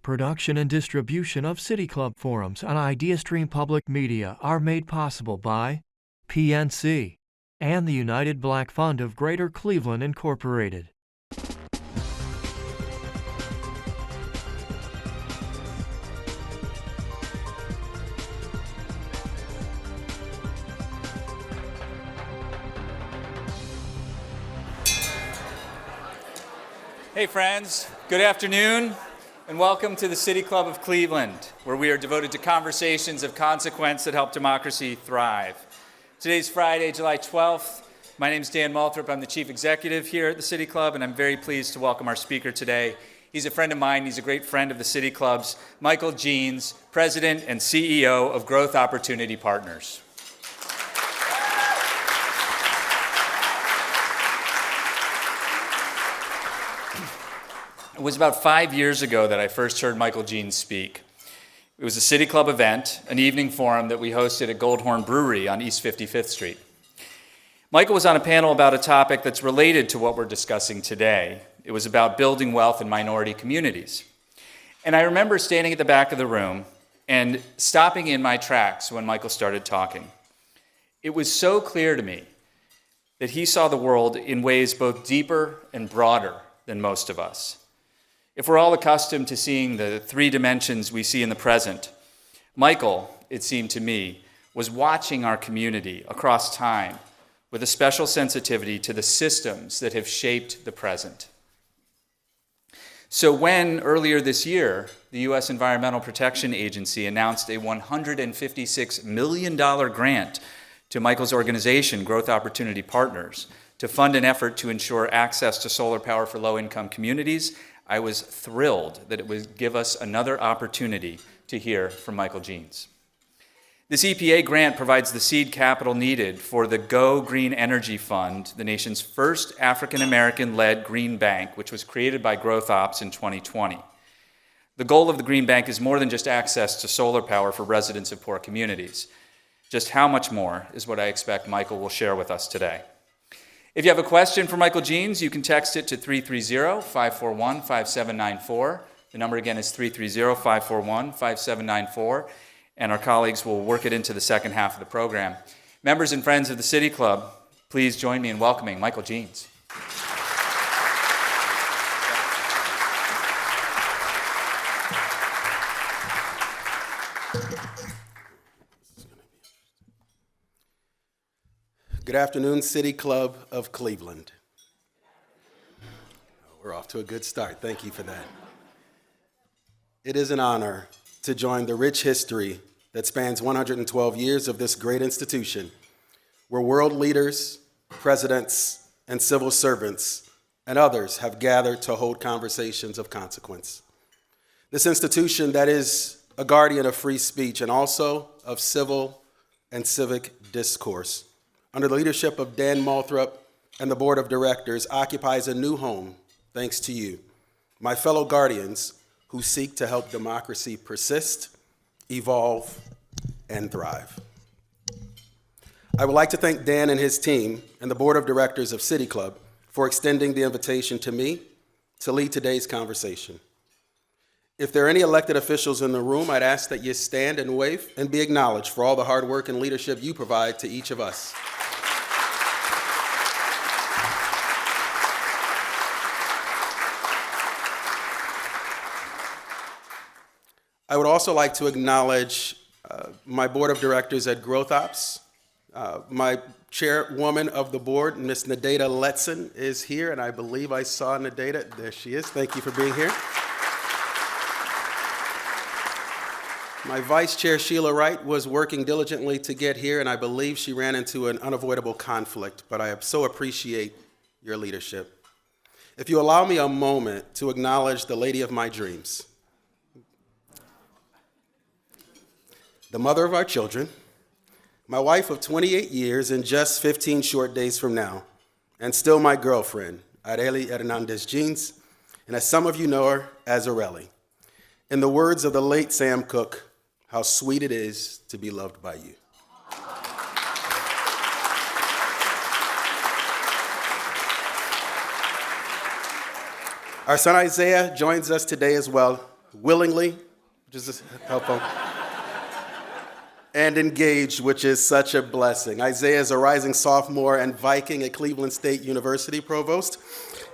Production and distribution of City Club forums on IdeaStream Public Media are made possible by PNC and the United Black Fund of Greater Cleveland, Incorporated. Hey friends, good afternoon, and welcome to the City Club of Cleveland, where we are devoted to conversations of consequence that help democracy thrive. Today's Friday, July 12th. My name is Dan Malthrop. I'm the Chief Executive here at the City Club, and I'm very pleased to welcome our speaker today. He's a friend of mine. He's a great friend of the City Club's, Michael Jeans, President and CEO of Growth Opportunity Partners. It was about 5 years ago that I first heard Michael Jeans speak. It was a City Club event, an evening forum that we hosted at Goldhorn Brewery on East 55th Street. Michael was on a panel about a topic that's related to what we're discussing today. It was about building wealth in minority communities. And I remember standing at the back of the room and stopping in my tracks when Michael started talking. It was so clear to me that he saw the world in ways both deeper and broader than most of us. If we're all accustomed to seeing the three dimensions we see in the present, Michael, it seemed to me, was watching our community across time with a special sensitivity to the systems that have shaped the present. So when, earlier this year, the U.S. Environmental Protection Agency announced a $156 million grant to Michael's organization, Growth Opportunity Partners, to fund an effort to ensure access to solar power for low-income communities, I was thrilled that it would give us another opportunity to hear from Michael Jeans. This EPA grant provides the seed capital needed for the Go Green Energy Fund, the nation's first African-American-led green bank, which was created by Growth Opps in 2020. The goal of the Green Bank is more than just access to solar power for residents of poor communities. Just how much more is what I expect Michael will share with us today. If you have a question for Michael Jeans, you can text it to 330-541-5794. The number again is 330-541-5794, and our colleagues will work it into the second half of the program. Members and friends of the City Club, please join me in welcoming Michael Jeans. Good afternoon, City Club of Cleveland. We're off to a good start. Thank you for that. It is an honor to join the rich history that spans 112 years of this great institution, where world leaders, presidents, and civil servants, and others have gathered to hold conversations of consequence. This institution that is a guardian of free speech and also of civil and civic discourse, under the leadership of Dan Malthrop and the board of directors, occupies a new home thanks to you, my fellow guardians who seek to help democracy persist, evolve, and thrive. I would like to thank Dan and his team and the board of directors of City Club for extending the invitation to me to lead today's conversation. If there are any elected officials in the room, I'd ask that you stand and wave and be acknowledged for all the hard work and leadership you provide to each of us. I would also like to acknowledge my board of directors at Growth Opps. My chairwoman of the board, Ms. Nadeta Letson, is here, and I believe I saw Nadeta. There she is. Thank you for being here. My vice chair, Sheila Wright, was working diligently to get here, and I believe she ran into an unavoidable conflict, but I so appreciate your leadership. If you allow me a moment to acknowledge the lady of my dreams, the mother of our children, my wife of 28 years and just 15 short days from now, and still my girlfriend, Arely Hernandez Jeans, and as some of you know her as Arely. In the words of the late Sam Cooke, how sweet it is to be loved by you. Our son Isaiah joins us today as well. willingly, which is helpful, and engaged, which is such a blessing. Isaiah is a rising sophomore and Viking at Cleveland State University provost,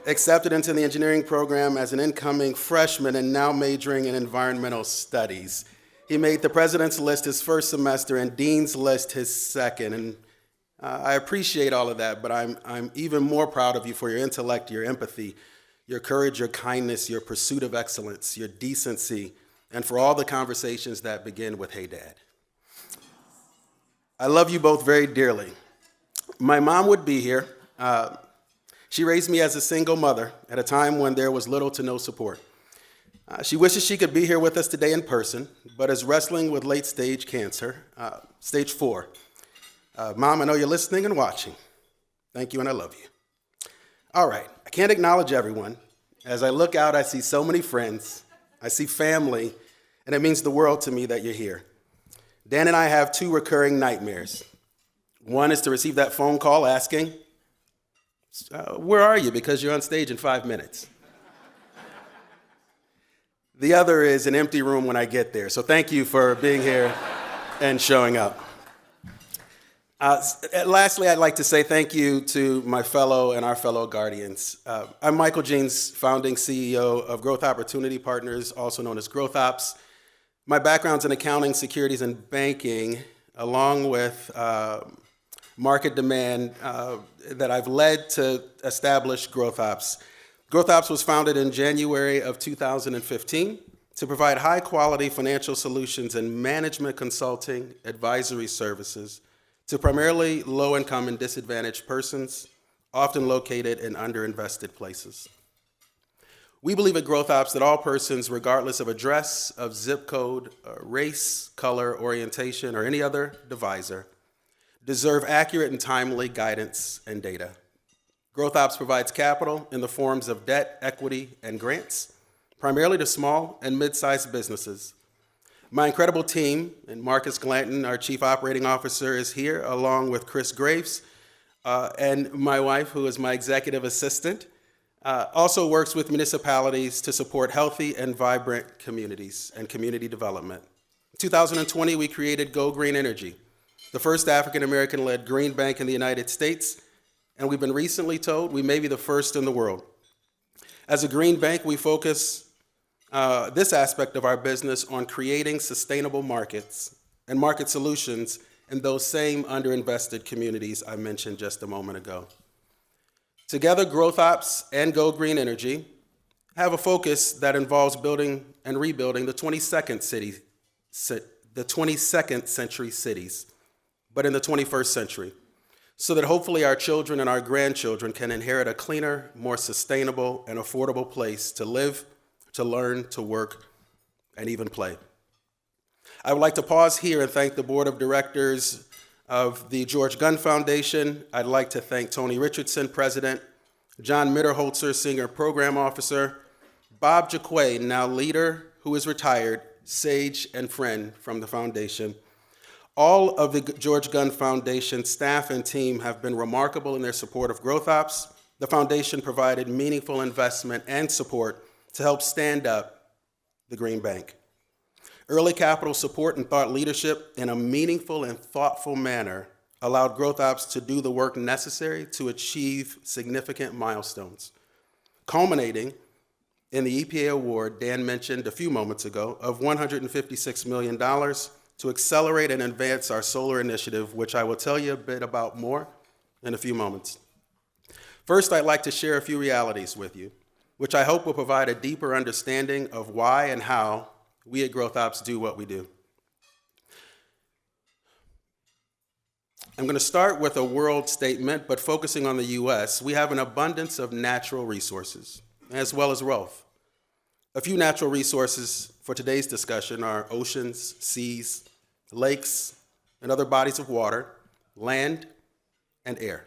accepted into the engineering program as an incoming freshman and now majoring in environmental studies. He made the president's list his first semester and dean's list his second. And I appreciate all of that, but I'm even more proud of you for your intellect, your empathy, your courage, your kindness, your pursuit of excellence, your decency, and for all the conversations that begin with, "Hey, Dad." I love you both very dearly. My mom would be here. She raised me as a single mother at a time when there was little to no support. She wishes she could be here with us today in person, but is wrestling with late-stage cancer, stage 4. Mom, I know you're listening and watching. Thank you, and I love you. All right, I can't acknowledge everyone. As I look out, I see so many friends. I see family, and it means the world to me that you're here. Dan and I have 2 recurring nightmares. One is to receive that phone call asking, where are you? Because you're on stage in 5 minutes. The other is an empty room when I get there. So thank you for being here and showing up. Lastly, I'd like to say thank you to my fellow and our fellow guardians. I'm Michael Jeans, founding CEO of Growth Opportunity Partners, also known as Growth Opps. My background's in accounting, securities, and banking, along with market demand that I've led to establish Growth Opps. Growth Opps was founded in January of 2015 to provide high-quality financial solutions and management consulting advisory services to primarily low-income and disadvantaged persons, often located in underinvested places. We believe at Growth Opps that all persons, regardless of address, of zip code, race, color, orientation, or any other divisor, deserve accurate and timely guidance and data. Growth Opps provides capital in the forms of debt, equity, and grants, primarily to small and mid-sized businesses. My incredible team, and Marcus Glanton, our Chief Operating Officer, is here, along with Chris Graves, and my wife, who is my executive assistant, also works with municipalities to support healthy and vibrant communities and community development. In 2020, we created Go Green Energy, the first African-American-led green bank in the United States, and we've been recently told we may be the first in the world. As a green bank, we focus this aspect of our business on creating sustainable markets and market solutions in those same underinvested communities I mentioned just a moment ago. Together, Growth Opps and Go Green Energy have a focus that involves building and rebuilding the 22nd century cities, but in the 21st century, so that hopefully our children and our grandchildren can inherit a cleaner, more sustainable, and affordable place to live, to learn, to work, and even play. I would like to pause here and thank the board of directors of the George Gunn Foundation. I'd like to thank Tony Richardson, President, John Mitterholzer, Senior Program Officer, Bob Jaquay, now leader who is retired, sage and friend from the foundation. All of the George Gunn Foundation staff and team have been remarkable in their support of Growth Opps. The foundation provided meaningful investment and support to help stand up the Green Bank. Early capital support and thought leadership in a meaningful and thoughtful manner allowed Growth Opps to do the work necessary to achieve significant milestones, culminating in the EPA award Dan mentioned a few moments ago of $156 million to accelerate and advance our solar initiative, which I will tell you a bit about more in a few moments. First, I'd like to share a few realities with you, which I hope will provide a deeper understanding of why and how we at Growth Opps do what we do. I'm going to start with a world statement, but focusing on the U.S., we have an abundance of natural resources, as well as wealth. A few natural resources for today's discussion are oceans, seas, lakes, and other bodies of water, land, and air.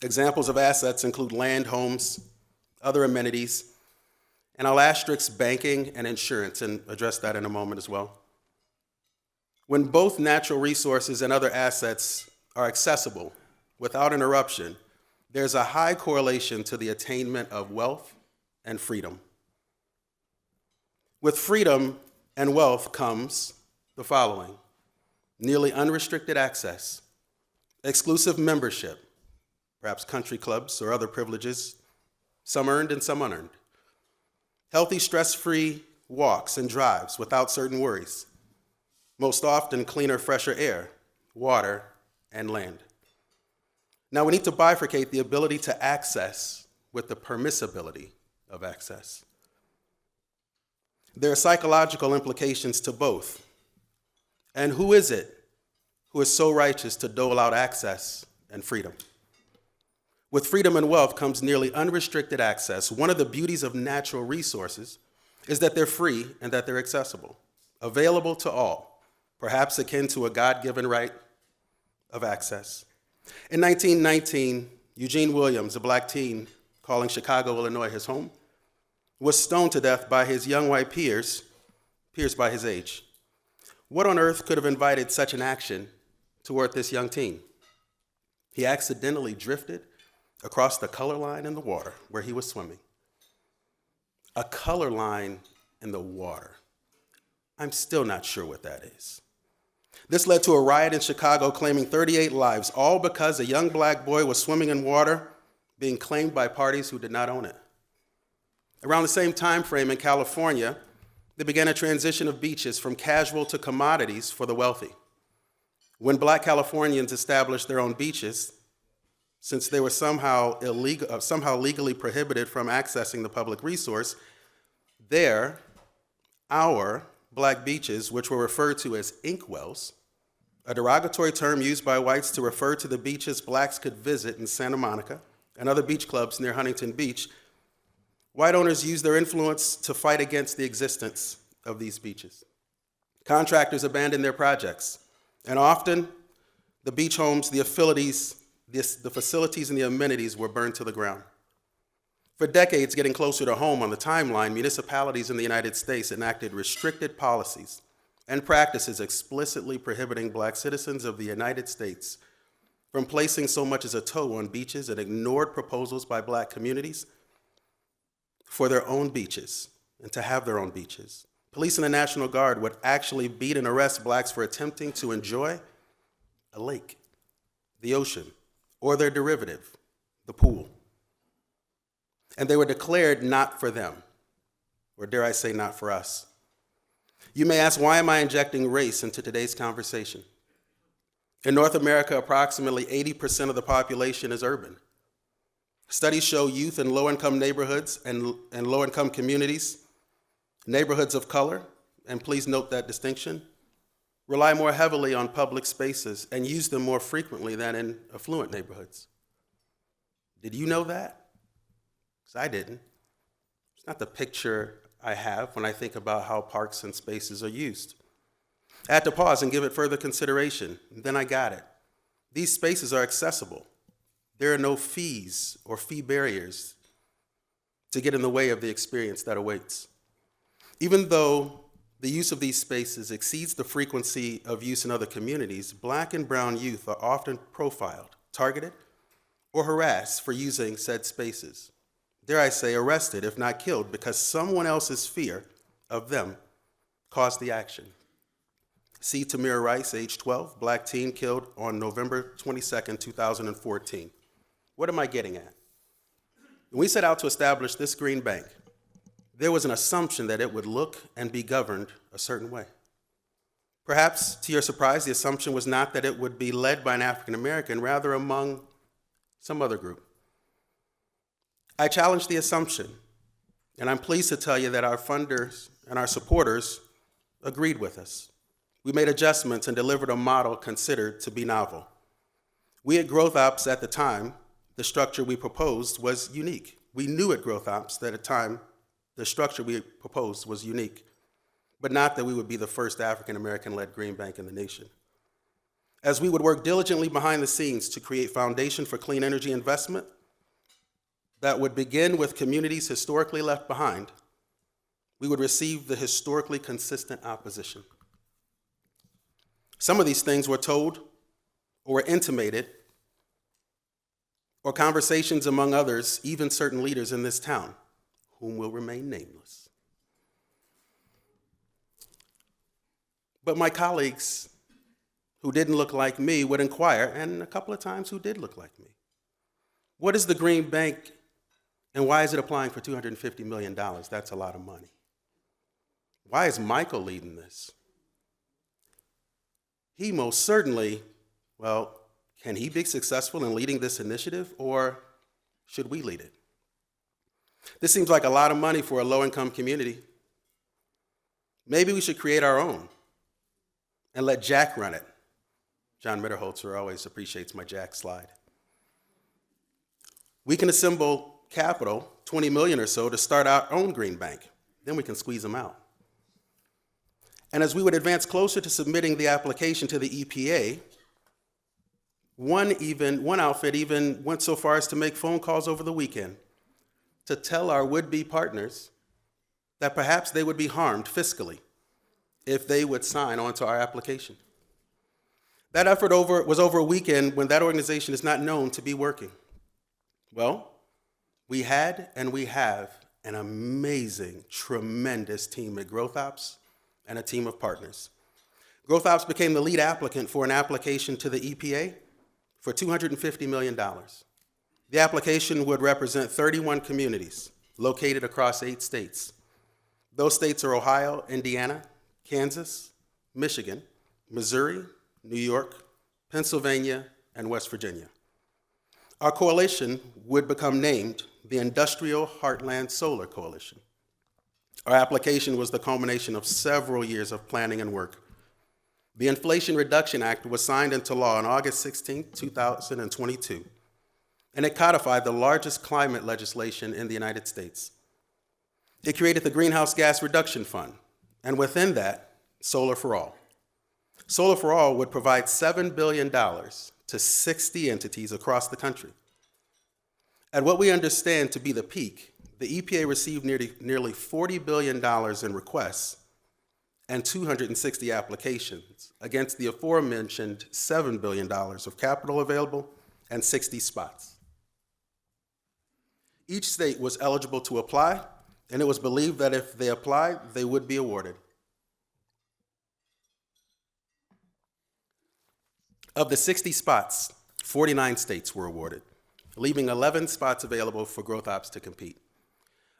Examples of assets include land, homes, other amenities, and I'll asterisk banking and insurance and address that in a moment as well. When both natural resources and other assets are accessible without interruption, there's a high correlation to the attainment of wealth and freedom. With freedom and wealth comes the following: nearly unrestricted access, exclusive membership, perhaps country clubs or other privileges, some earned and some unearned, healthy, stress-free walks and drives without certain worries, most often cleaner, fresher air, water, and land. Now, we need to bifurcate the ability to access with the permissibility of access. There are psychological implications to both. And who is it who is so righteous to dole out access and freedom? With freedom and wealth comes nearly unrestricted access. One of the beauties of natural resources is that they're free and that they're accessible, available to all, perhaps akin to a God-given right of access. In 1919, Eugene Williams, a black teen calling Chicago, Illinois, his home, was stoned to death by his young white peers by his age. What on earth could have invited such an action toward this young teen? He accidentally drifted across the color line in the water where he was swimming. A color line in the water. I'm still not sure what that is. This led to a riot in Chicago claiming 38 lives, all because a young black boy was swimming in water being claimed by parties who did not own it. Around the same time frame in California, they began a transition of beaches from casual to commodities for the wealthy. When black Californians established their own beaches, since they were somehow legally prohibited from accessing the public resource, our black beaches, which were referred to as inkwells, a derogatory term used by whites to refer to the beaches blacks could visit in Santa Monica and other beach clubs near Huntington Beach, white owners used their influence to fight against the existence of these beaches. Contractors abandoned their projects, and often the beach homes, the facilities, and the amenities were burned to the ground. For decades, getting closer to home on the timeline, municipalities in the United States enacted restricted policies and practices explicitly prohibiting black citizens of the United States from placing so much as a toe on beaches, and ignored proposals by black communities for their own beaches and to have their own beaches. Police and the National Guard would actually beat and arrest blacks for attempting to enjoy a lake, the ocean, or their derivative, the pool. And they were declared not for them, or dare I say, not for us. You may ask, why am I injecting race into today's conversation? In North America, approximately 80% of the population is urban. Studies show youth in low-income neighborhoods and low-income communities, neighborhoods of color, and please note that distinction, rely more heavily on public spaces and use them more frequently than in affluent neighborhoods. Did you know that? Because I didn't. It's not the picture I have when I think about how parks and spaces are used. I had to pause and give it further consideration, and then I got it. These spaces are accessible. There are no fees or fee barriers to get in the way of the experience that awaits. Even though the use of these spaces exceeds the frequency of use in other communities, black and brown youth are often profiled, targeted, or harassed for using said spaces. Dare I say, arrested, if not killed, because someone else's fear of them caused the action. See Tamir Rice, age 12, black teen killed on November 22nd, 2014. What am I getting at? When we set out to establish this green bank, there was an assumption that it would look and be governed a certain way. Perhaps, to your surprise, the assumption was not that it would be led by an African American, rather among some other group. I challenged the assumption, and I'm pleased to tell you that our funders and our supporters agreed with us. We made adjustments and delivered a model considered to be novel. We at Growth Opps at the time, the structure we proposed was unique. We knew at Growth Opps that at the time, the structure we proposed was unique, but not that we would be the first African-American-led green bank in the nation. As we would work diligently behind the scenes to create foundation for clean energy investment that would begin with communities historically left behind, we would receive the historically consistent opposition. Some of these things were told or were intimated, or conversations among others, even certain leaders in this town, whom will remain nameless. But my colleagues who didn't look like me would inquire, and a couple of times who did look like me. What is the Green Bank, and why is it applying for $250 million? That's a lot of money. Why is Michael leading this? He most certainly, well, can he be successful in leading this initiative, or should we lead it? This seems like a lot of money for a low-income community. Maybe we should create our own and let Jack run it. John Mitterholzer always appreciates my Jack slide. We can assemble capital, 20 million or so, to start our own green bank. Then we can squeeze them out. And as we would advance closer to submitting the application to the EPA, one outfit even went so far as to make phone calls over the weekend to tell our would-be partners that perhaps they would be harmed fiscally if they would sign onto our application. That effort was over a weekend when that organization is not known to be working. Well, we had and we have an amazing, tremendous team at Growth Opps and a team of partners. Growth Opps became the lead applicant for an application to the EPA for $250 million. The application would represent 31 communities located across 8 states. Those states are Ohio, Indiana, Kansas, Michigan, Missouri, New York, Pennsylvania, and West Virginia. Our coalition would become named the Industrial Heartland Solar Coalition. Our application was the culmination of several years of planning and work. The Inflation Reduction Act was signed into law on August 16, 2022, and it codified the largest climate legislation in the United States. It created the Greenhouse Gas Reduction Fund, and within that, Solar for All. Solar for All would provide $7 billion to 60 entities across the country. At what we understand to be the peak, the EPA received nearly $40 billion in requests and 260 applications against the aforementioned $7 billion of capital available and 60 spots. Each state was eligible to apply, and it was believed that if they applied, they would be awarded. Of the 60 spots, 49 states were awarded, leaving 11 spots available for Growth Opps to compete.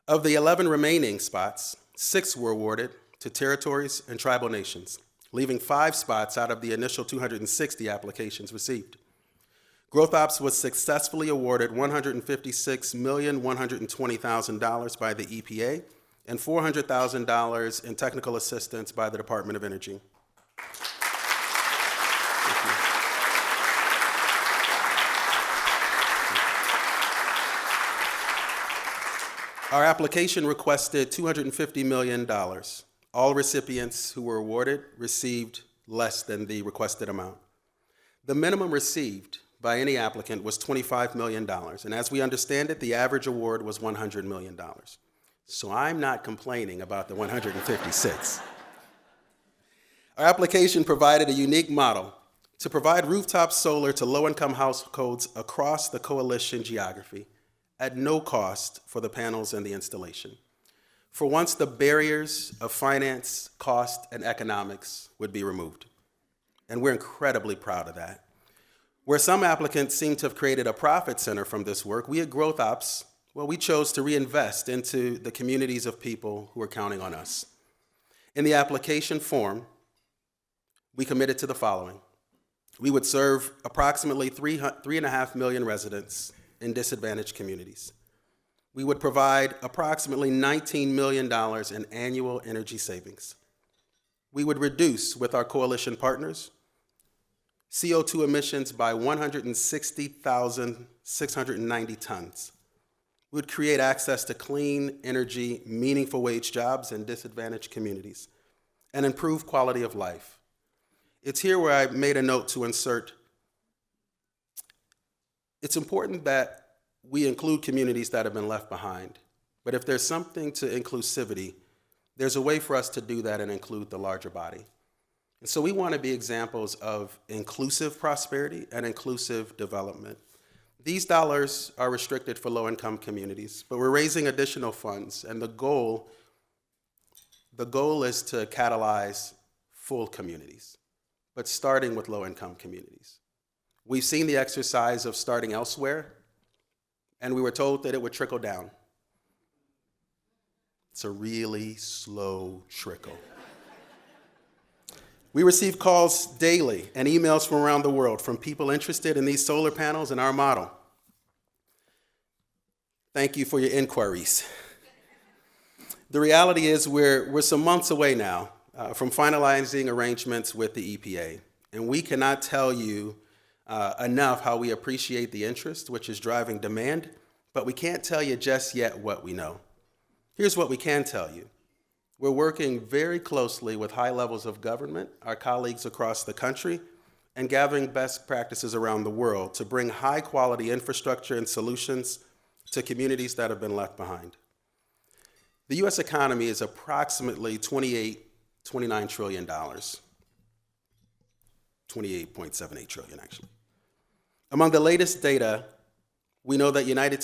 Of the 11 remaining spots, 6 were awarded to territories and tribal nations, leaving 5 spots out of the initial 260 applications received. Growth Opps was successfully awarded $156,120,000 by the EPA and $400,000 in technical assistance by the Department of Energy. Our application requested $250 million. All recipients who were awarded received less than the requested amount. The minimum received by any applicant was $25 million, and as we understand it, the average award was $100 million. So I'm not complaining about the 156. Our application provided a unique model to provide rooftop solar to low-income households across the coalition geography at no cost for the panels and the installation. For once, the barriers of finance, cost, and economics would be removed. And we're incredibly proud of that. Where some applicants seem to have created a profit center from this work, we at Growth Opps, well, we chose to reinvest into the communities of people who are counting on us. In the application form, we committed to the following. We would serve approximately 3.5 million residents in disadvantaged communities. We would provide approximately $19 million in annual energy savings. We would reduce, with our coalition partners, CO2 emissions by 160,690 tons. We would create access to clean energy, meaningful wage jobs in disadvantaged communities, and improve quality of life. It's here where I made a note to insert. It's important that we include communities that have been left behind. But if there's something to inclusivity, there's a way for us to do that and include the larger body. And so we want to be examples of inclusive prosperity and inclusive development. These dollars are restricted for low-income communities, but we're raising additional funds, and the goal is to catalyze full communities, but starting with low-income communities. We've seen the exercise of starting elsewhere, and we were told that it would trickle down. It's a really slow trickle. We receive calls daily and emails from around the world from people interested in these solar panels and our model. Thank you for your inquiries. The reality is we're some months away now from finalizing arrangements with the EPA, and we cannot tell you enough how we appreciate the interest, which is driving demand, but we can't tell you just yet what we know. Here's what we can tell you. We're working very closely with high levels of government, our colleagues across the country, and gathering best practices around the world to bring high-quality infrastructure and solutions to communities that have been left behind. The U.S. economy is approximately $29 trillion. 28.78 trillion, actually. Among the latest data, we know that if the United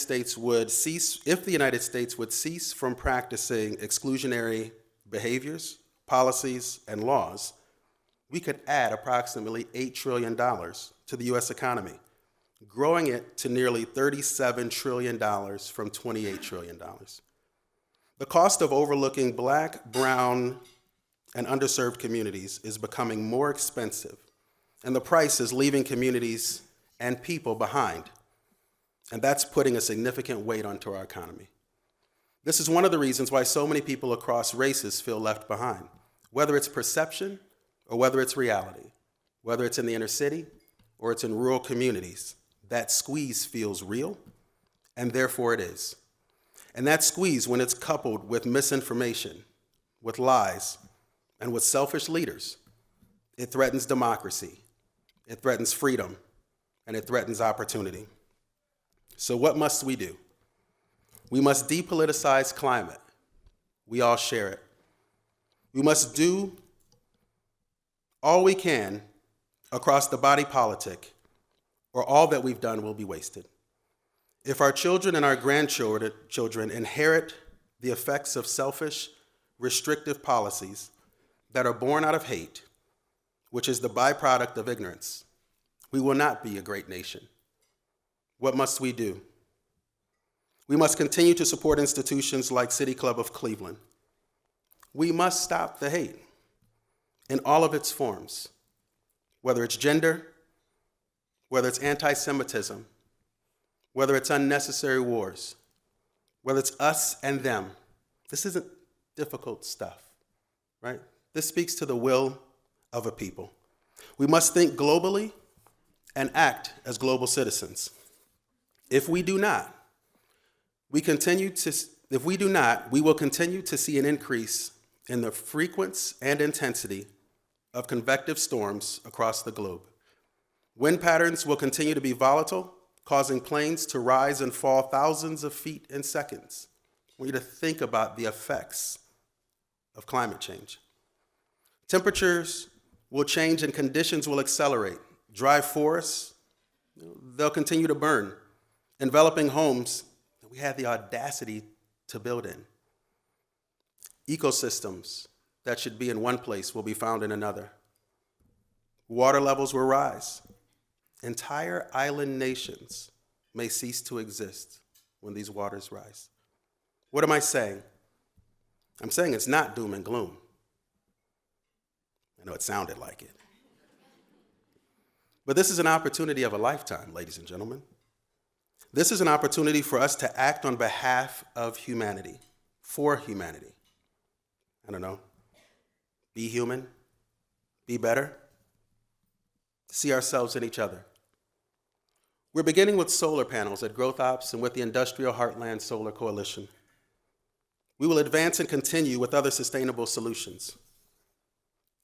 States would cease from practicing exclusionary behaviors, policies, and laws, we could add approximately $8 trillion to the U.S. economy, growing it to nearly $37 trillion from $28 trillion. The cost of overlooking Black, brown, and underserved communities is becoming more expensive, and the price is leaving communities and people behind. And that's putting a significant weight onto our economy. This is one of the reasons why so many people across races feel left behind, whether it's perception or whether it's reality, whether it's in the inner city or it's in rural communities. That squeeze feels real, and therefore it is. And that squeeze, when it's coupled with misinformation, with lies, and with selfish leaders, it threatens democracy, it threatens freedom, and it threatens opportunity. So what must we do? We must depoliticize climate. We all share it. We must do all we can across the body politic, or all that we've done will be wasted. If our children and our grandchildren inherit the effects of selfish, restrictive policies that are born out of hate, which is the byproduct of ignorance, we will not be a great nation. What must we do? We must continue to support institutions like City Club of Cleveland. We must stop the hate in all of its forms, whether it's gender, whether it's anti-Semitism, whether it's unnecessary wars, whether it's us and them. This isn't difficult stuff, right? This speaks to the will of a people. We must think globally and act as global citizens. If we do not, we will continue to see an increase in the frequency and intensity of convective storms across the globe. Wind patterns will continue to be volatile, causing planes to rise and fall thousands of feet in seconds. We need to think about the effects of climate change. Temperatures will change and conditions will accelerate. Dry forests, they'll continue to burn, enveloping homes that we had the audacity to build in. Ecosystems that should be in one place will be found in another. Water levels will rise. Entire island nations may cease to exist when these waters rise. What am I saying? I'm saying it's not doom and gloom. I know it sounded like it. But this is an opportunity of a lifetime, ladies and gentlemen. This is an opportunity for us to act on behalf of humanity, for humanity. I don't know, be human, be better, see ourselves in each other. We're beginning with solar panels at Growth Opps and with the Industrial Heartland Solar Coalition. We will advance and continue with other sustainable solutions.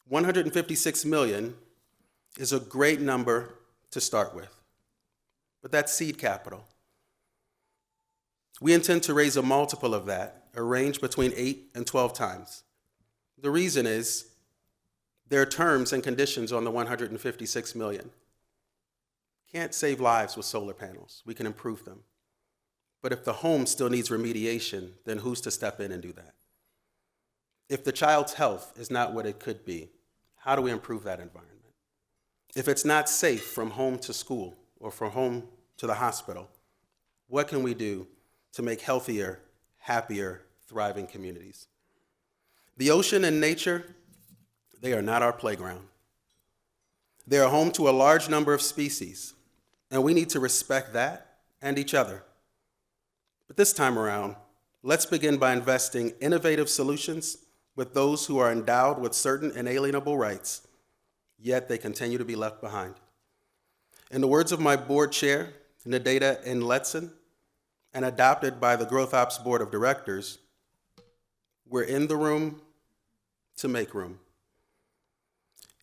156 million is a great number to start with, but that's seed capital. We intend to raise a multiple of that, a range between 8 and 12 times. The reason is there are terms and conditions on the 156 million. Can't save lives with solar panels. We can improve them. But if the home still needs remediation, then who's to step in and do that? If the child's health is not what it could be, how do we improve that environment? If it's not safe from home to school or from home to the hospital, what can we do to make healthier, happier, thriving communities? The ocean and nature, they are not our playground. They are home to a large number of species, and we need to respect that and each other. But this time around, let's begin by investing innovative solutions with those who are endowed with certain inalienable rights, yet they continue to be left behind. In the words of my board chair, Nadeta Inletson, and adopted by the Growth Opps Board of Directors, we're in the room to make room.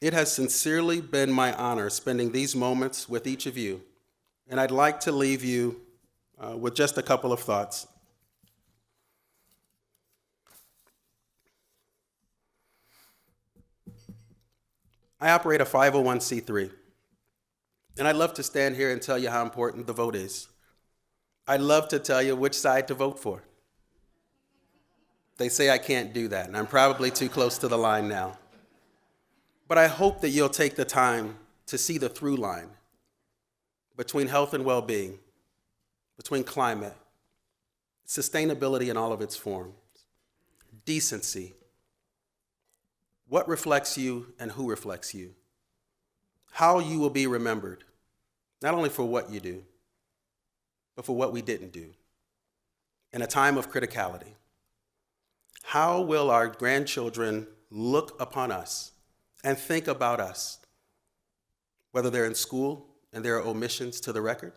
It has sincerely been my honor spending these moments with each of you, and I'd like to leave you with just a couple of thoughts. I operate a 501c3, and I'd love to stand here and tell you how important the vote is. I'd love to tell you which side to vote for. They say I can't do that, and I'm probably too close to the line now. But I hope that you'll take the time to see the through line between health and well-being, between climate, sustainability in all of its forms, decency, what reflects you and who reflects you, how you will be remembered, not only for what you do, but for what we didn't do in a time of criticality. How will our grandchildren look upon us and think about us, whether they're in school and there are omissions to the record,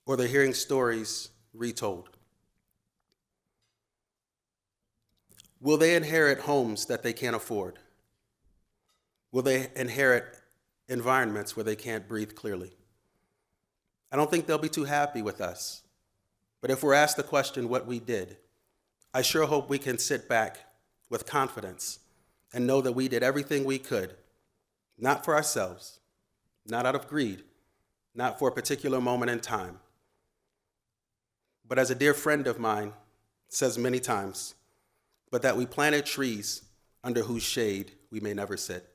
or they're hearing stories retold? Will they inherit homes that they can't afford? Will they inherit environments where they can't breathe clearly? I don't think they'll be too happy with us. But if we're asked the question what we did, I sure hope we can sit back with confidence and know that we did everything we could, not for ourselves, not out of greed, not for a particular moment in time, but as a dear friend of mine says many times, but that we planted trees under whose shade we may never sit.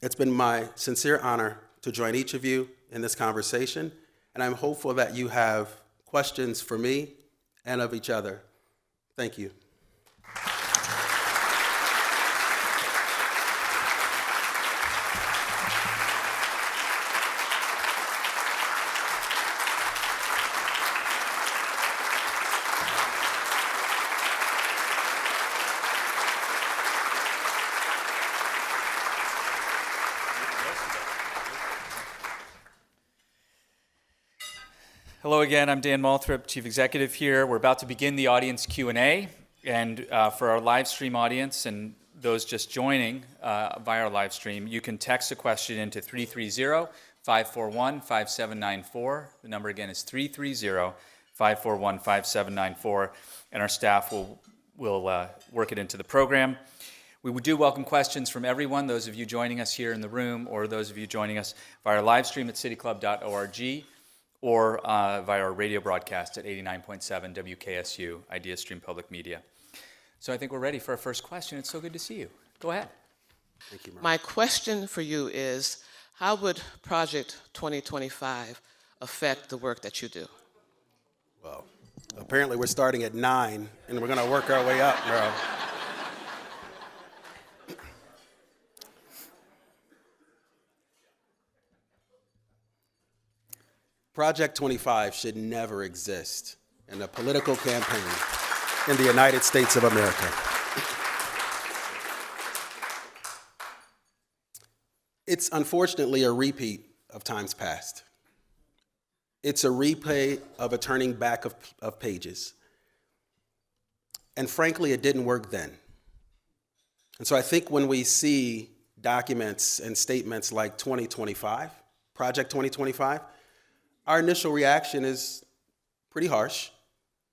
It's been my sincere honor to join each of you in this conversation, and I'm hopeful that you have questions for me and of each other. Thank you. Hello again, I'm Dan Malthrop, Chief Executive here. We're about to begin the audience Q&A, and for our live stream audience and those just joining via our live stream, you can text a question into 330-541-5794. The number again is 330-541-5794, and our staff will work it into the program. We do welcome questions from everyone, those of you joining us here in the room or those of you joining us via our live stream at cityclub.org. or via our radio broadcast at 89.7 WKSU, Idea Stream Public Media. So I think we're ready for our first question. It's so good to see you. Go ahead. Thank you, Mark. My question for you is, how would Project 2025 affect the work that you do? Well, apparently we're starting at 9, and we're going to work our way up, bro. Project 25 should never exist in a political campaign in the United States of America. It's unfortunately a repeat of times past. It's a replay of a turning back of pages. And frankly, it didn't work then. And so I think when we see documents and statements like 2025, Project 2025, our initial reaction is pretty harsh.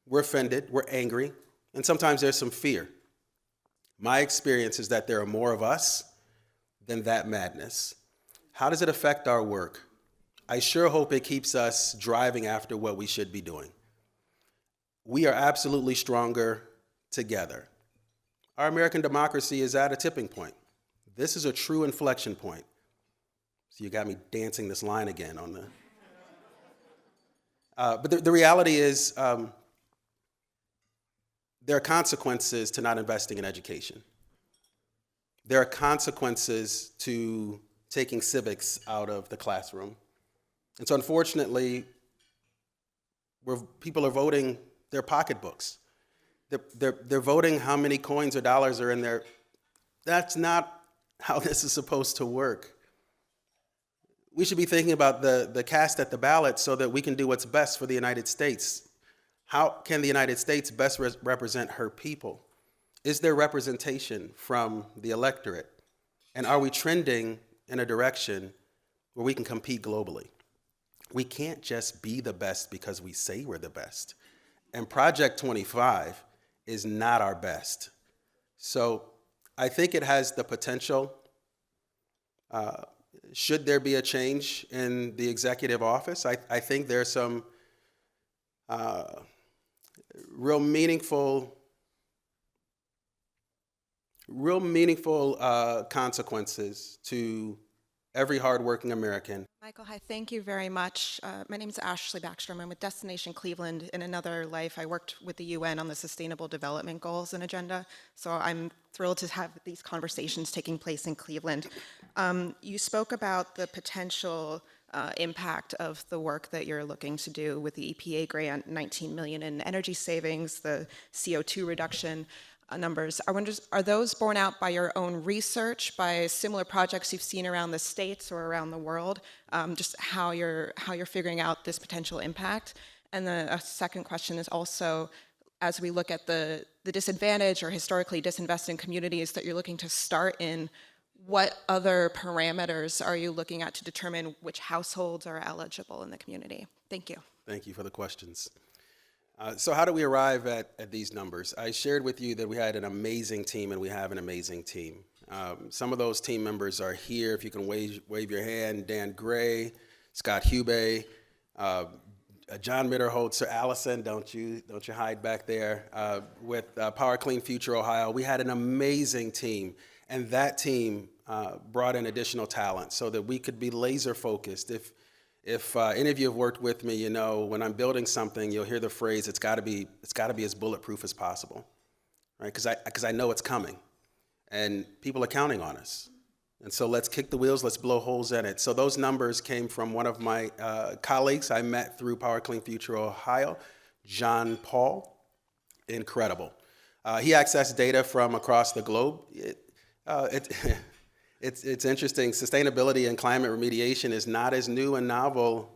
We're offended, we're angry, and sometimes there's some fear. My experience is that there are more of us than that madness. How does it affect our work? I sure hope it keeps us driving after what we should be doing. We are absolutely stronger together. Our American democracy is at a tipping point. This is a true inflection point. So you got me dancing this line again on the... But the reality is there are consequences to not investing in education. There are consequences to taking civics out of the classroom. And so unfortunately, people are voting their pocketbooks. They're voting how many coins or dollars are in there. That's not how this is supposed to work. We should be thinking about the cast at the ballot so that we can do what's best for the United States. How can the United States best represent her people? Is there representation from the electorate? And are we trending in a direction where we can compete globally? We can't just be the best because we say we're the best. And Project 25 is not our best. So I think it has the potential, should there be a change in the executive office, I think there's some real meaningful consequences to every hardworking American. Michael, hi, thank you very much. My name is Ashley Backstrom. I'm with Destination Cleveland. In another life, I worked with the UN on the Sustainable Development Goals and Agenda, so I'm thrilled to have these conversations taking place in Cleveland. You spoke about the potential impact of the work that you're looking to do with the EPA grant, 19 million in energy savings, the CO2 reduction numbers. I wonder, are those borne out by your own research, by similar projects you've seen around the states or around the world? Just how you're figuring out this potential impact. And a second question is also, as we look at the disadvantaged or historically disinvested communities that you're looking to start in, what other parameters are you looking at to determine which households are eligible in the community? Thank you. Thank you for the questions. So how do we arrive at these numbers? I shared with you that we had an amazing team, and we have an amazing team. Some of those team members are here. If you can wave your hand: Dan Gray, Scott Hubey, John Mitterholtzer, Allison, don't you hide back there, with Power Clean Future Ohio. We had an amazing team, and that team brought in additional talent so that we could be laser focused. If any of you have worked with me, you know when I'm building something, you'll hear the phrase, it's got to be as bulletproof as possible, right? Because I know it's coming, and people are counting on us. And so let's kick the wheels, let's blow holes in it. So those numbers came from one of my colleagues I met through Power Clean Future Ohio, John Paul. Incredible. He accessed data from across the globe. It's interesting. Sustainability and climate remediation is not as new and novel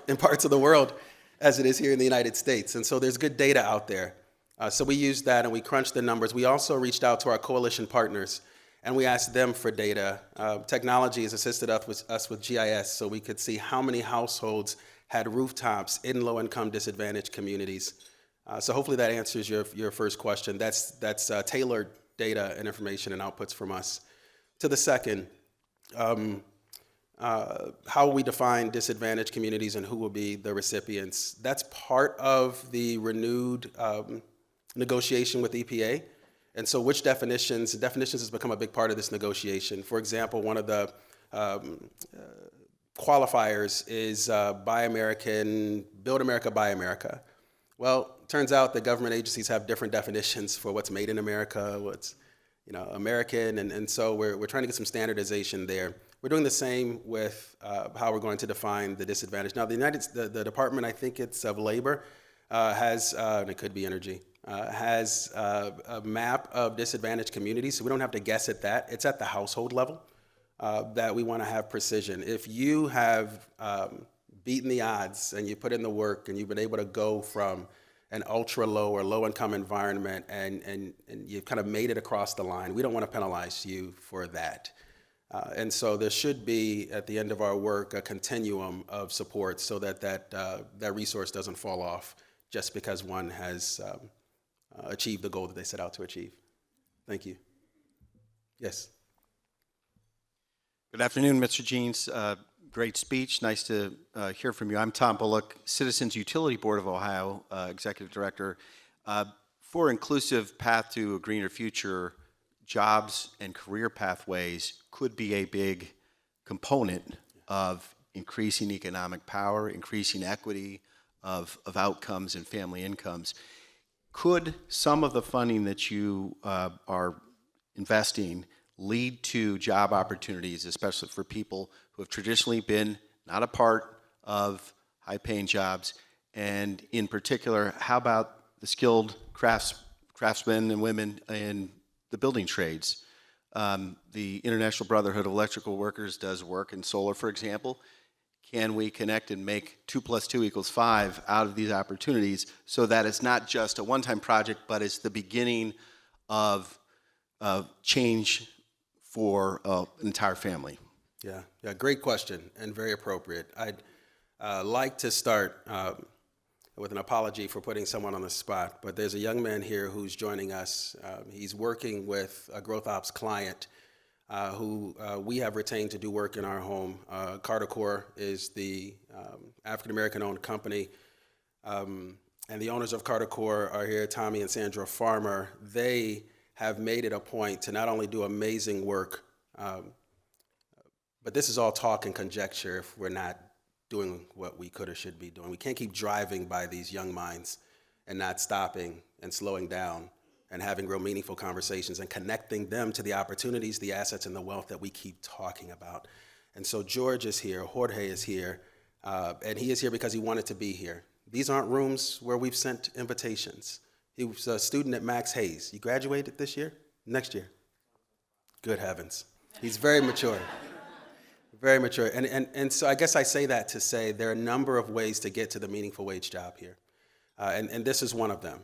in parts of the world as it is here in the United States. And so there's good data out there. So we used that and we crunched the numbers. We also reached out to our coalition partners and we asked them for data. Technology has assisted us with GIS so we could see how many households had rooftops in low-income disadvantaged communities. So hopefully that answers your first question. That's tailored data and information and outputs from us. To the second, how we define disadvantaged communities and who will be the recipients. That's part of the renewed negotiation with EPA. And so which definitions has become a big part of this negotiation. For example, one of the qualifiers is Buy American, Build America, Buy America. Well, it turns out that government agencies have different definitions for what's made in America, what's American, and so we're trying to get some standardization there. We're doing the same with how we're going to define the disadvantaged. Now, the Department, I think it's of Labor, has, and it could be Energy, has a map of disadvantaged communities, so we don't have to guess at that. It's at the household level that we want to have precision. If you have beaten the odds and you put in the work and you've been able to go from an ultra low or low income environment and you've kind of made it across the line, we don't want to penalize you for that. And so there should be, at the end of our work, a continuum of support so that resource doesn't fall off just because one has achieved the goal that they set out to achieve. Thank you. Yes. Good afternoon, Mr. Jeans. Great speech. Nice to hear from you. I'm Tom Bullock, Citizens Utility Board of Ohio, Executive Director. For Inclusive Path to a Greener Future, jobs and career pathways could be a big component of increasing economic power, increasing equity of outcomes and family incomes. Could some of the funding that you are investing lead to job opportunities, especially for people who have traditionally been not a part of high-paying jobs? And in particular, how about the skilled craftsmen and women in the building trades? The International Brotherhood of Electrical Workers does work in solar, for example. Can we connect and make 2 + 2 = 5 out of these opportunities so that it's not just a one-time project, but it's the beginning of change for an entire family? Yeah, great question and very appropriate. I'd like to start with an apology for putting someone on the spot, but there's a young man here who's joining us. He's working with a Growth Opps client who we have retained to do work in our home. Carter Core is the African-American owned company, and the owners of Carter Core are here, Tommy and Sandra Farmer. They have made it a point to not only do amazing work, but this is all talk and conjecture if we're not doing what we could or should be doing. We can't keep driving by these young minds and not stopping and slowing down and having real meaningful conversations and connecting them to the opportunities, the assets, and the wealth that we keep talking about. And so George is here, Jorge is here, and he is here because he wanted to be here. These aren't rooms where we've sent invitations. He was a student at Max Hayes. You graduated this year? Next year? Good heavens. He's very mature. Very mature. And so I guess I say that to say there are a number of ways to get to the meaningful wage job here. And this is one of them.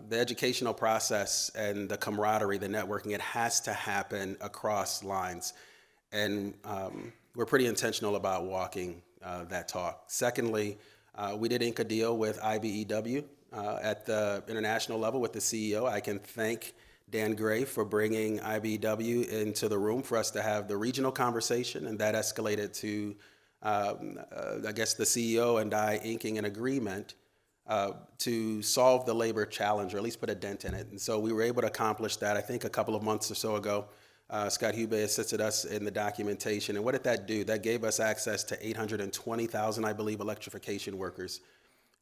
The educational process and the camaraderie, the networking, it has to happen across lines. And we're pretty intentional about walking that talk. Secondly, we did ink a deal with IBEW at the international level with the CEO. I can thank Dan Gray for bringing IBEW into the room for us to have the regional conversation, and that escalated to, I guess, the CEO and I inking an agreement to solve the labor challenge, or at least put a dent in it. And so we were able to accomplish that, I think, a couple of months or so ago. Scott Hube assisted us in the documentation. And what did that do? That gave us access to 820,000, I believe, electrification workers.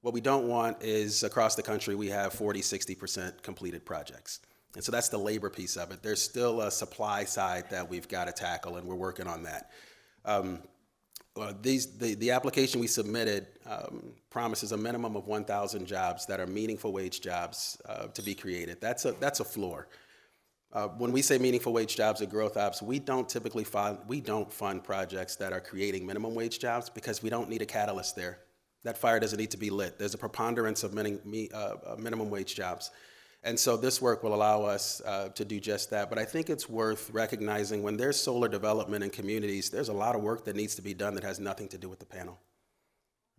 What we don't want is across the country, we have 40, 60% completed projects. And so that's the labor piece of it. There's still a supply side that we've got to tackle, and we're working on that. The application we submitted promises a minimum of 1,000 jobs that are meaningful wage jobs to be created. That's a floor. When we say meaningful wage jobs at Growth Opps, we don't typically fund projects that are creating minimum wage jobs because we don't need a catalyst there. That fire doesn't need to be lit. There's a preponderance of minimum wage jobs. And so this work will allow us to do just that. But I think it's worth recognizing when there's solar development in communities, there's a lot of work that needs to be done that has nothing to do with the panel.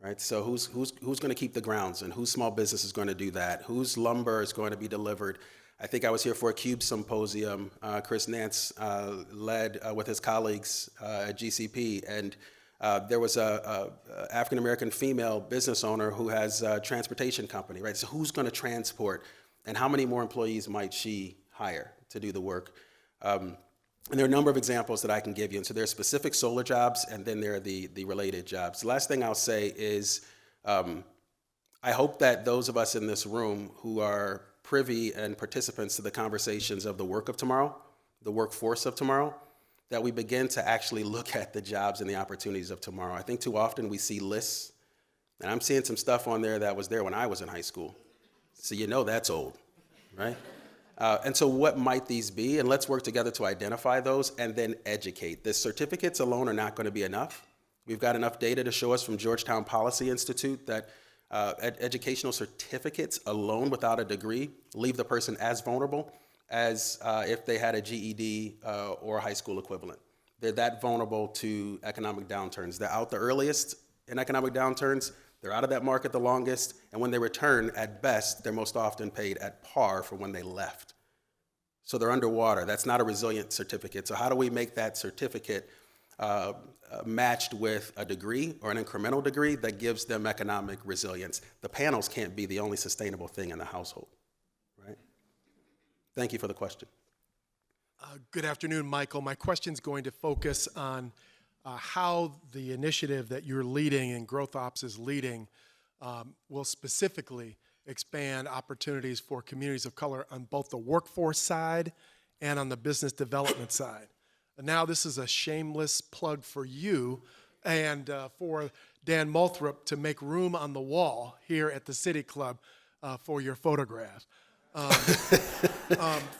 Right? So who's going to keep the grounds, and whose small business is going to do that? Whose lumber is going to be delivered? I think I was here for a CUBE symposium. Chris Nance led with his colleagues at GCP, and there was a African-American female business owner who has a transportation company, right? So who's going to transport, and how many more employees might she hire to do the work? And there are a number of examples that I can give you. And so there are specific solar jobs, and then there are the related jobs. The last thing I'll say is I hope that those of us in this room who are privy and participants to the conversations of the work of tomorrow, the workforce of tomorrow, that we begin to actually look at the jobs and the opportunities of tomorrow. I think too often we see lists, and I'm seeing some stuff on there that was there when I was in high school. So you know that's old, right? And so what might these be? And let's work together to identify those and then educate. The certificates alone are not going to be enough. We've got enough data to show us from Georgetown Policy Institute that educational certificates alone without a degree leave the person as vulnerable as if they had a GED or a high school equivalent. They're that vulnerable to economic downturns. They're out the earliest in economic downturns. They're out of that market the longest, and when they return, at best, they're most often paid at par for when they left. So they're underwater. That's not a resilient certificate. So how do we make that certificate matched with a degree or an incremental degree that gives them economic resilience? The panels can't be the only sustainable thing in the household, right? Thank you for the question. Good afternoon, Michael. My question's going to focus on how the initiative that you're leading and Growth Opps is leading will specifically expand opportunities for communities of color on both the workforce side and on the business development side. And now this is a shameless plug for you and for Dan Moulthrop to make room on the wall here at the City Club for your photograph.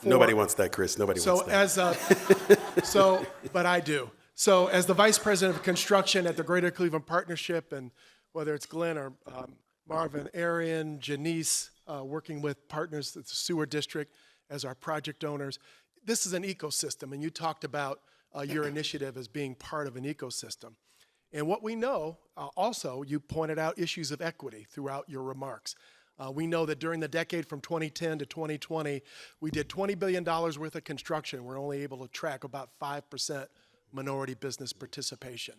Nobody wants that, Chris. Nobody wants that. But I do. So as the Vice President of Construction at the Greater Cleveland Partnership, and whether it's Glenn or Marvin, Arian, Janice, working with partners at the sewer district as our project owners, this is an ecosystem, and you talked about your initiative as being part of an ecosystem. And what we know, also, you pointed out issues of equity throughout your remarks. We know that during the decade from 2010 to 2020, we did $20 billion worth of construction. We're only able to track about 5% minority business participation.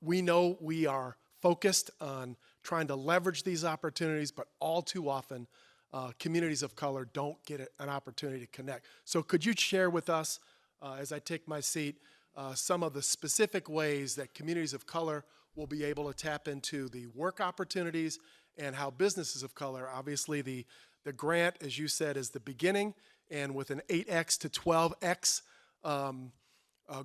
We know we are focused on trying to leverage these opportunities, but all too often, communities of color don't get an opportunity to connect. So could you share with us, as I take my seat, some of the specific ways that communities of color will be able to tap into the work opportunities and how businesses of color, obviously the grant, as you said, is the beginning, and with an 8X to 12X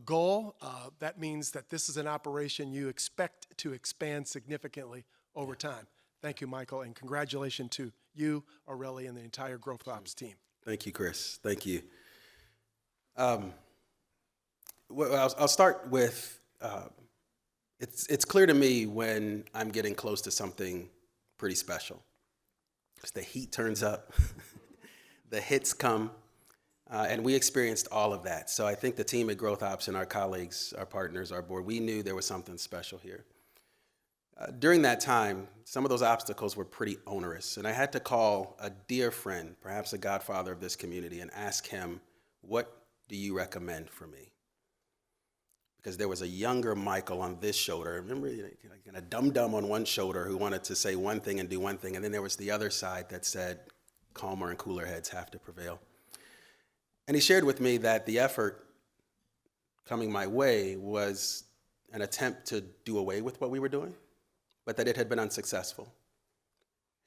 goal, that means that this is an operation you expect to expand significantly over time. Thank you, Michael, and congratulations to you, Aurelie, and the entire Growth Opps team. Thank you, Chris. Thank you. Well, I'll start with, it's clear to me when I'm getting close to something pretty special. Because the heat turns up, the hits come, and we experienced all of that. So I think the team at Growth Opps and our colleagues, our partners, our board, we knew there was something special here. During that time, some of those obstacles were pretty onerous, and I had to call a dear friend, perhaps a godfather of this community, and ask him, what do you recommend for me? Because there was a younger Michael on this shoulder, remember, kind of dum-dum on one shoulder who wanted to say one thing and do one thing, and then there was the other side that said calmer and cooler heads have to prevail. And he shared with me that the effort coming my way was an attempt to do away with what we were doing, but that it had been unsuccessful.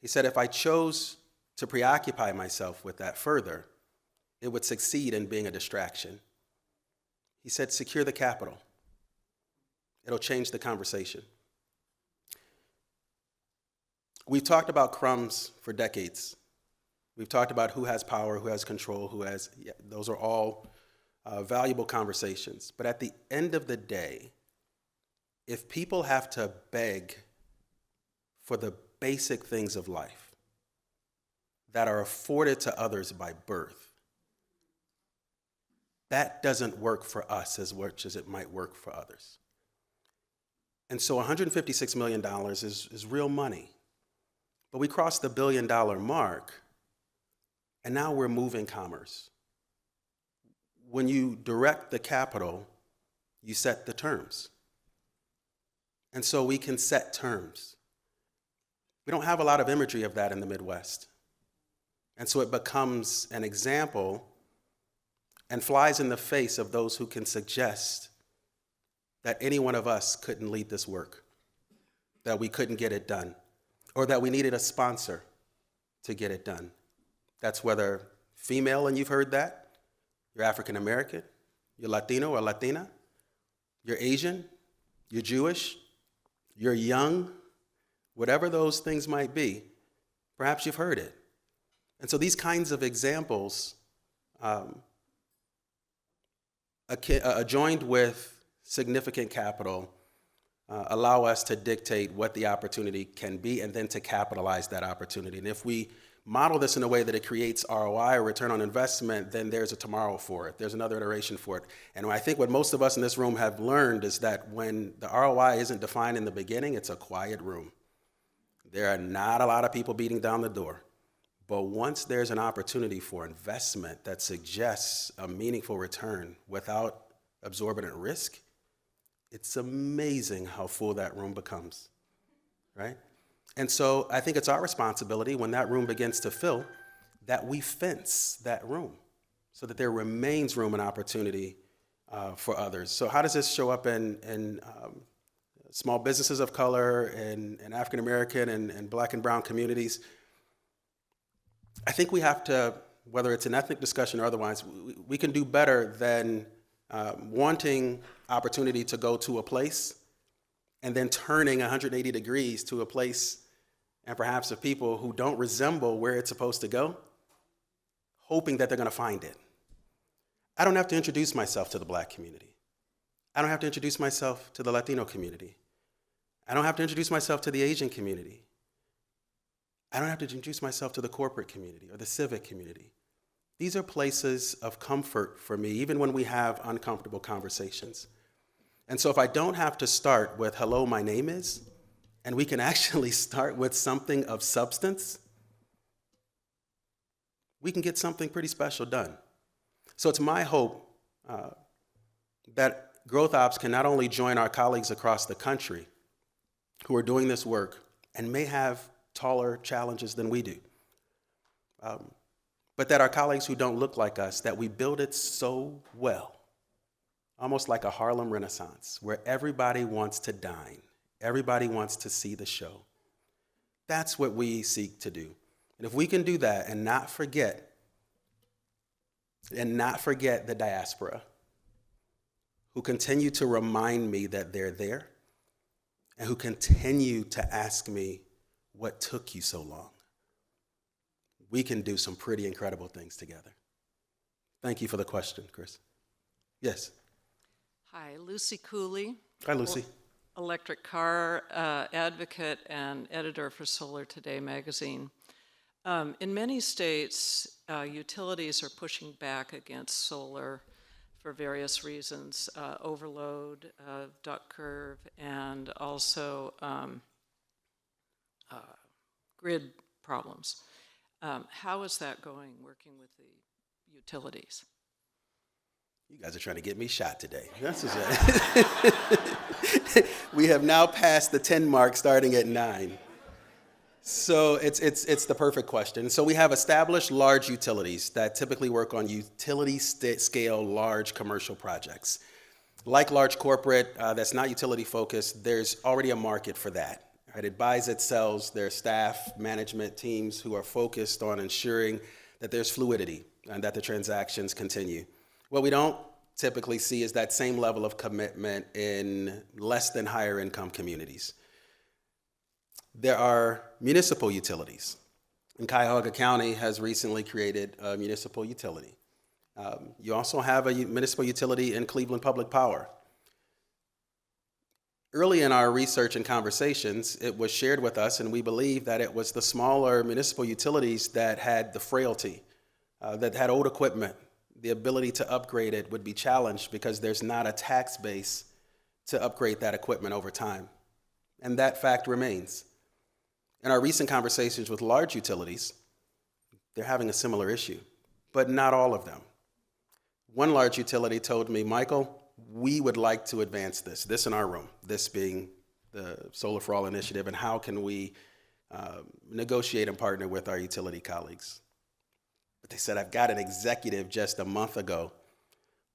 He said if I chose to preoccupy myself with that further, it would succeed in being a distraction. He said, secure the capital. It'll change the conversation. We've talked about crumbs for decades. We've talked about who has power, who has control, those are all valuable conversations. But at the end of the day, if people have to beg for the basic things of life that are afforded to others by birth, that doesn't work for us as much as it might work for others. And so $156 million is real money. But we crossed the $1 billion mark, and now we're moving commerce. When you direct the capital, you set the terms. And so we can set terms. We don't have a lot of imagery of that in the Midwest. And so it becomes an example and flies in the face of those who can suggest that any one of us couldn't lead this work, that we couldn't get it done, or that we needed a sponsor to get it done. That's whether female, and you've heard that, you're African American, you're Latino or Latina, you're Asian, you're Jewish, you're young, whatever those things might be, perhaps you've heard it. And so these kinds of examples, joined with significant capital, allow us to dictate what the opportunity can be and then to capitalize that opportunity. And if we model this in a way that it creates ROI or return on investment, then there's a tomorrow for it. There's another iteration for it. And I think what most of us in this room have learned is that when the ROI isn't defined in the beginning, it's a quiet room. There are not a lot of people beating down the door. But once there's an opportunity for investment that suggests a meaningful return without absorbent risk, it's amazing how full that room becomes, right? And so I think it's our responsibility when that room begins to fill that we fence that room so that there remains room and opportunity for others. So how does this show up in small businesses of color and African American and Black and brown communities? I think we have to, whether it's an ethnic discussion or otherwise, we can do better than wanting opportunity to go to a place and then turning 180 degrees to a place and perhaps of people who don't resemble where it's supposed to go, hoping that they're going to find it. I don't have to introduce myself to the Black community. I don't have to introduce myself to the Latino community. I don't have to introduce myself to the Asian community. I don't have to introduce myself to the corporate community or the civic community. These are places of comfort for me, even when we have uncomfortable conversations. And so if I don't have to start with, hello, my name is, and we can actually start with something of substance, we can get something pretty special done. So it's my hope that Growth Opps can not only join our colleagues across the country who are doing this work and may have taller challenges than we do, but that our colleagues who don't look like us, that we build it so well, almost like a Harlem Renaissance, where everybody wants to dine, everybody wants to see the show. That's what we seek to do. And if we can do that and not forget the diaspora, who continue to remind me that they're there, and who continue to ask me, what took you so long? We can do some pretty incredible things together. Thank you for the question, Chris. Yes. Hi, Lucy Cooley. Hi, Lucy. Electric car advocate and editor for Solar Today magazine. In many states, utilities are pushing back against solar for various reasons, overload, duct curve, and also grid problems. How is that going, working with the utilities? You guys are trying to get me shot today. We have now passed the 10 mark starting at 9. So it's the perfect question. So we have established large utilities that typically work on utility scale large commercial projects. Like large corporate that's not utility focused, there's already a market for that. Right? It buys, it sells. There are staff management teams who are focused on ensuring that there's fluidity and that the transactions continue. What we don't typically see is that same level of commitment in less than higher income communities. There are municipal utilities. And Cuyahoga County has recently created a municipal utility. You also have a municipal utility in Cleveland Public Power. Early in our research and conversations, it was shared with us, and we believe that it was the smaller municipal utilities that had the frailty, that had old equipment. The ability to upgrade it would be challenged because there's not a tax base to upgrade that equipment over time. And that fact remains. In our recent conversations with large utilities, they're having a similar issue, but not all of them. One large utility told me, Michael, we would like to advance this in our room, this being the Solar for All initiative, and how can we negotiate and partner with our utility colleagues. But they said, I've got an executive just a month ago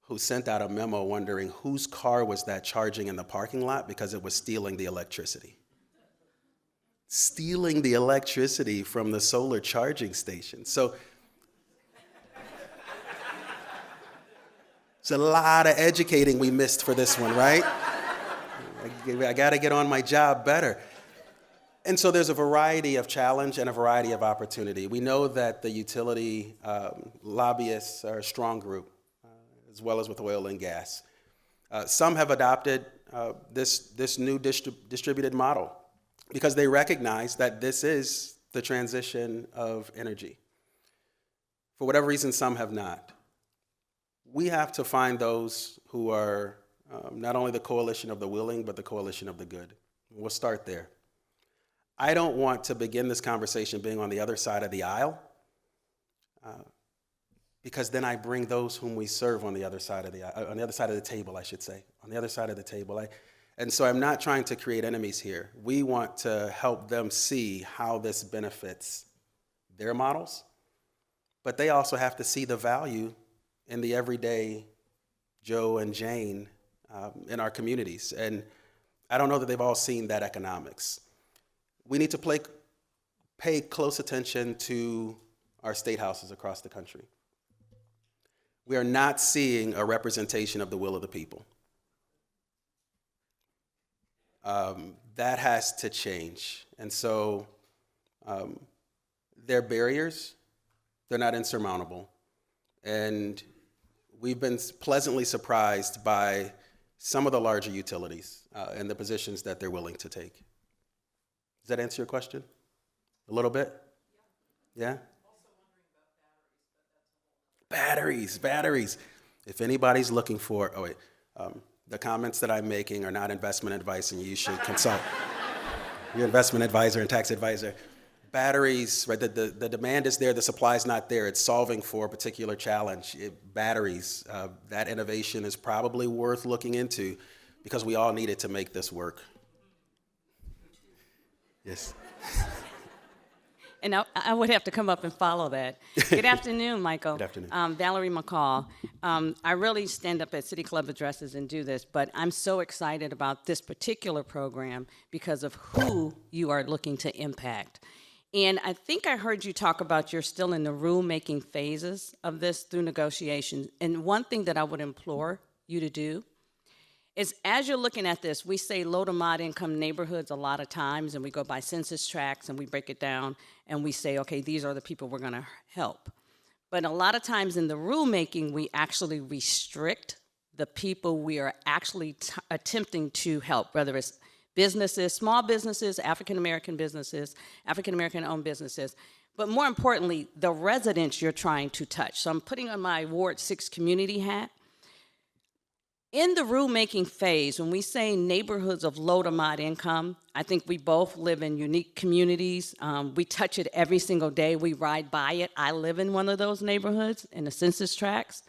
who sent out a memo wondering whose car was that charging in the parking lot because it was stealing the electricity. Stealing the electricity from the solar charging station. So it's a lot of educating we missed for this one, right? I got to get on my job better. And so there's a variety of challenge and a variety of opportunity. We know that the utility lobbyists are a strong group, as well as with oil and gas. Some have adopted this new distributed model because they recognize that this is the transition of energy. For whatever reason, some have not. We have to find those who are not only the coalition of the willing, but the coalition of the good. We'll start there. I don't want to begin this conversation being on the other side of the aisle, because then I bring those whom we serve on the other side of the table, I should say, on the other side of the table. And so I'm not trying to create enemies here. We want to help them see how this benefits their models, but they also have to see the value in the everyday Joe and Jane in our communities. And I don't know that they've all seen that economics. We need to pay close attention to our state houses across the country. We are not seeing a representation of the will of the people. That has to change. And so they're barriers, they're not insurmountable. And we've been pleasantly surprised by some of the larger utilities and the positions that they're willing to take. Does that answer your question? A little bit? Yeah? Batteries. If anybody's looking for, the comments that I'm making are not investment advice, and you should consult your investment advisor and tax advisor. Batteries, right? The demand is there, the supply is not there. It's solving for a particular challenge. Batteries, that innovation is probably worth looking into because we all need it to make this work. Yes. And I would have to come up and follow that. Good afternoon, Michael. Good afternoon. Valerie McCall. I really stand up at City Club addresses and do this, but I'm so excited about this particular program because of who you are looking to impact. And I think I heard you talk about you're still in the rule-making phases of this through negotiations. And one thing that I would implore you to do is as you're looking at this, we say low to moderate income neighborhoods a lot of times, and we go by census tracts and we break it down and we say, okay, these are the people we're gonna help. But a lot of times in the rulemaking, we actually restrict the people we are actually attempting to help, whether it's businesses, small businesses, African-American businesses, African-American owned businesses, but more importantly, the residents you're trying to touch. So I'm putting on my Ward 6 community hat. In the rulemaking phase, when we say neighborhoods of low to moderate income, I think we both live in unique communities. We touch it every single day. We ride by it. I live in one of those neighborhoods in the census tracts.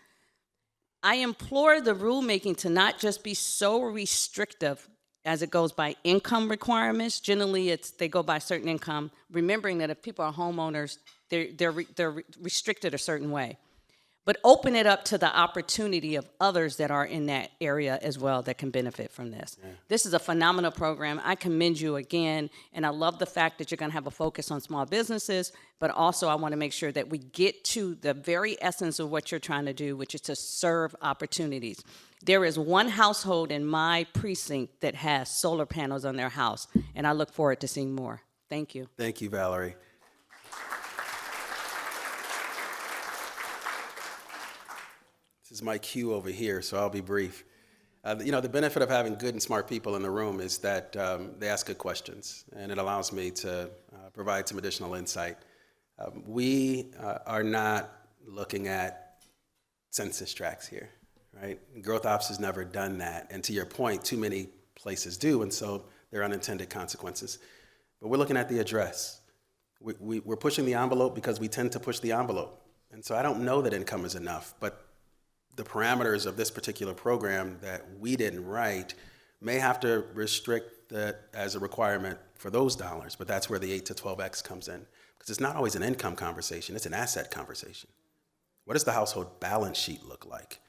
I implore the rulemaking to not just be so restrictive as it goes by income requirements. Generally, they go by certain income, remembering that if people are homeowners, they're restricted a certain way. But open it up to the opportunity of others that are in that area as well that can benefit from this. Yeah. This is a phenomenal program. I commend you again, and I love the fact that you're gonna have a focus on small businesses, but also I wanna make sure that we get to the very essence of what you're trying to do, which is to serve opportunities. There is one household in my precinct that has solar panels on their house, and I look forward to seeing more. Thank you. Thank you, Valerie. This is my cue over here, so I'll be brief. The benefit of having good and smart people in the room is that they ask good questions, and it allows me to provide some additional insight. We are not looking at census tracts here, right? Growth Opps has never done that, and to your point, too many places do, and so there are unintended consequences. But we're looking at the address. We're pushing the envelope because we tend to push the envelope, and so I don't know that income is enough, but the parameters of this particular program that we didn't write may have to restrict that as a requirement for those dollars, but that's where the 8 to 12X comes in. Because it's not always an income conversation, it's an asset conversation. What does the household balance sheet look like?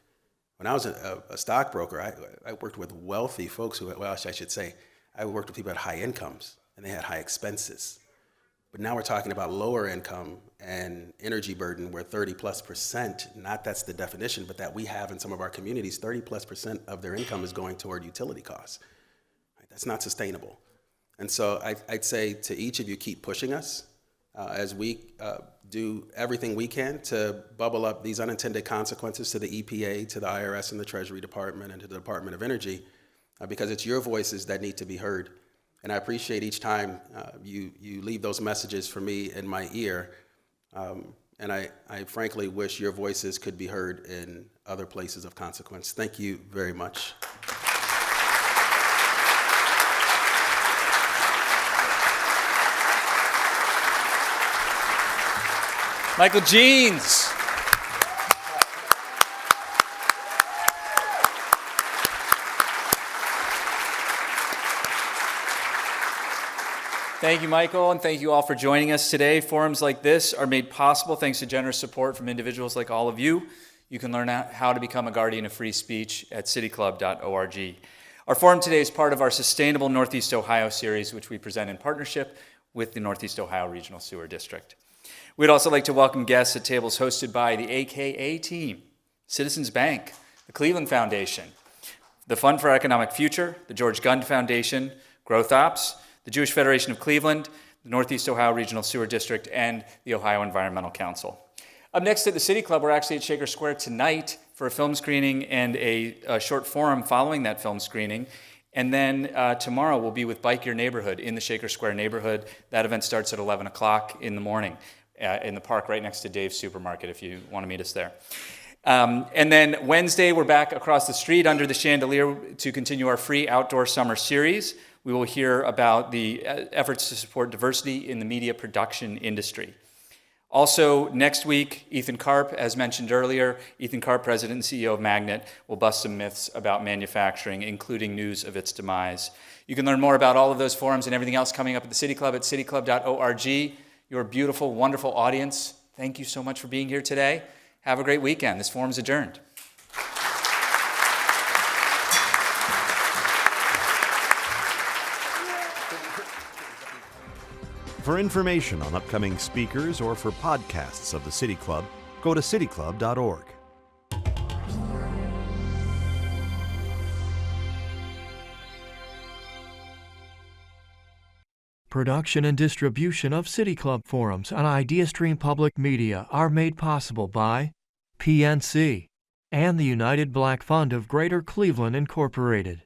When I was a stockbroker, I worked with wealthy folks who, well, I should say, I worked with people at high incomes, and they had high expenses. But now we're talking about lower income and energy burden where 30+%, not that's the definition, but that we have in some of our communities, 30+% of their income is going toward utility costs. Right? That's not sustainable. And so I'd say to each of you, keep pushing us as we do everything we can to bubble up these unintended consequences to the EPA, to the IRS and the Treasury Department and to the Department of Energy, because it's your voices that need to be heard. And I appreciate each time you leave those messages for me in my ear. And I frankly wish your voices could be heard in other places of consequence. Thank you very much. Michael Jeans. Thank you, Michael, and thank you all for joining us today. Forums like this are made possible thanks to generous support from individuals like all of you. You can learn how to become a guardian of free speech at cityclub.org. Our forum today is part of our Sustainable Northeast Ohio series, which we present in partnership with the Northeast Ohio Regional Sewer District. We'd also like to welcome guests at tables hosted by the AKA team, Citizens Bank, the Cleveland Foundation, the Fund for Economic Future, the George Gund Foundation, Growth Opps, the Jewish Federation of Cleveland, the Northeast Ohio Regional Sewer District, and the Ohio Environmental Council. Up next at the City Club, we're actually at Shaker Square tonight for a film screening and a short forum following that film screening. And then tomorrow we'll be with Bike Your Neighborhood in the Shaker Square neighborhood. That event starts at 11 o'clock in the morning in the park right next to Dave's Supermarket if you want to meet us there. And then Wednesday, we're back across the street under the chandelier to continue our free outdoor summer series. We will hear about the efforts to support diversity in the media production industry. Also, next week, Ethan Karp, as mentioned earlier, Ethan Karp, President and CEO of Magnet, will bust some myths about manufacturing, including news of its demise. You can learn more about all of those forums and everything else coming up at the City Club at cityclub.org. Your beautiful, wonderful audience, thank you so much for being here today. Have a great weekend. This forum is adjourned. For information on upcoming speakers or for podcasts of the City Club, go to cityclub.org. Production and distribution of City Club forums on IdeaStream Public Media are made possible by PNC and the United Black Fund of Greater Cleveland, Incorporated.